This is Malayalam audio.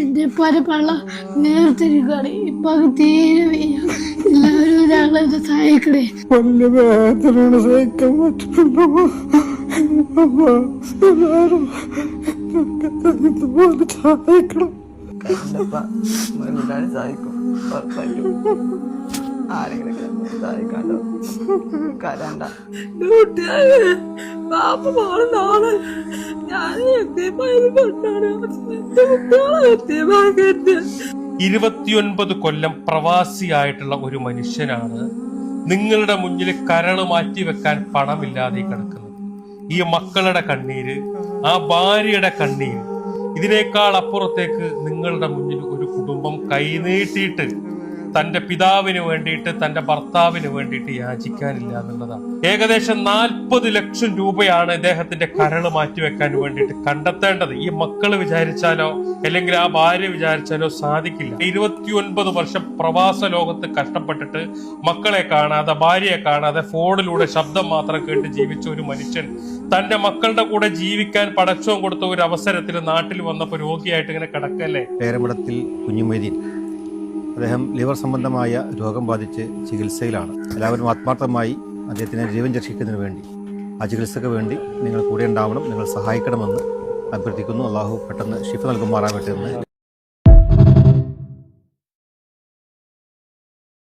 എന്റെ പരപ്പള്ള നേർത്തിരിക്കാണ് ഇപ്പൊ തീരെ വയ്യ. എല്ലാവരും ഒരാളെ സഹായിക്കണേ. വലിയ വേദനയാണ്, സഹിക്കാൻ പറ്റുന്നുണ്ടോ? എല്ലാവരും ഇതുപോലെ സഹായിക്കണം. സഹായിക്കും, ആരെങ്കിലും സഹായിക്കാണ്ടോ? കരണ്ട. പാപ്പ മോളെ നാളെ ഞാൻ 29 കൊല്ലം പ്രവാസിയായിട്ടുള്ള ഒരു മനുഷ്യനാണ് നിങ്ങളുടെ മുന്നിൽ കരള് മാറ്റി വെക്കാൻ പണമില്ലാതെ കിടക്കുന്നത്. ഈ മക്കളുടെ കണ്ണീര്, ആ ഭാര്യയുടെ കണ്ണീര്, ഇതിനേക്കാൾ അപ്പുറത്തേക്ക് നിങ്ങളുടെ മുന്നിൽ ഒരു കുടുംബം കൈനീട്ടിയിട്ട് തന്റെ പിതാവിന് വേണ്ടിയിട്ട്, തന്റെ ഭർത്താവിന് വേണ്ടിയിട്ട് യാചിക്കാനില്ല എന്നുള്ളതാണ്. ഏകദേശം 40 ലക്ഷം രൂപയാണ് ഇദ്ദേഹത്തിന്റെ കരള് മാറ്റിവെക്കാൻ വേണ്ടിയിട്ട് കണ്ടെത്തേണ്ടത്. ഈ മക്കള് വിചാരിച്ചാലോ അല്ലെങ്കിൽ ആ ഭാര്യ വിചാരിച്ചാലോ സാധിക്കില്ല. 29 വർഷം പ്രവാസ ലോകത്ത് കഷ്ടപ്പെട്ടിട്ട് മക്കളെ കാണാതെ, ഭാര്യയെ കാണാതെ, ഫോണിലൂടെ ശബ്ദം മാത്രം കേട്ട് ജീവിച്ച ഒരു മനുഷ്യൻ തന്റെ മക്കളുടെ കൂടെ ജീവിക്കാൻ പടച്ചോൻ കൊടുത്ത ഒരു അവസരത്തിൽ നാട്ടിൽ വന്നപ്പോൾ രോഗിയായിട്ട് ഇങ്ങനെ കിടക്കല്ലേ. പേരമടത്തിൽ കുഞ്ഞുമൊയ്തീൻ, അദ്ദേഹം ലിവർ സംബന്ധമായ രോഗം ബാധിച്ച് ചികിത്സയിലാണ്. എല്ലാവരും ആത്മാർത്ഥമായി അദ്ദേഹത്തിനെ ജീവൻ രക്ഷിക്കുന്നതിന് വേണ്ടി, ആ ചികിത്സയ്ക്ക് വേണ്ടി നിങ്ങൾ കൂടെ ഉണ്ടാവണം, നിങ്ങൾ സഹായിക്കണമെന്ന് അഭ്യർത്ഥിക്കുന്നു. അള്ളാഹു പെട്ടെന്ന് ഷിഫ നൽകുമാറാകട്ടെ എന്ന്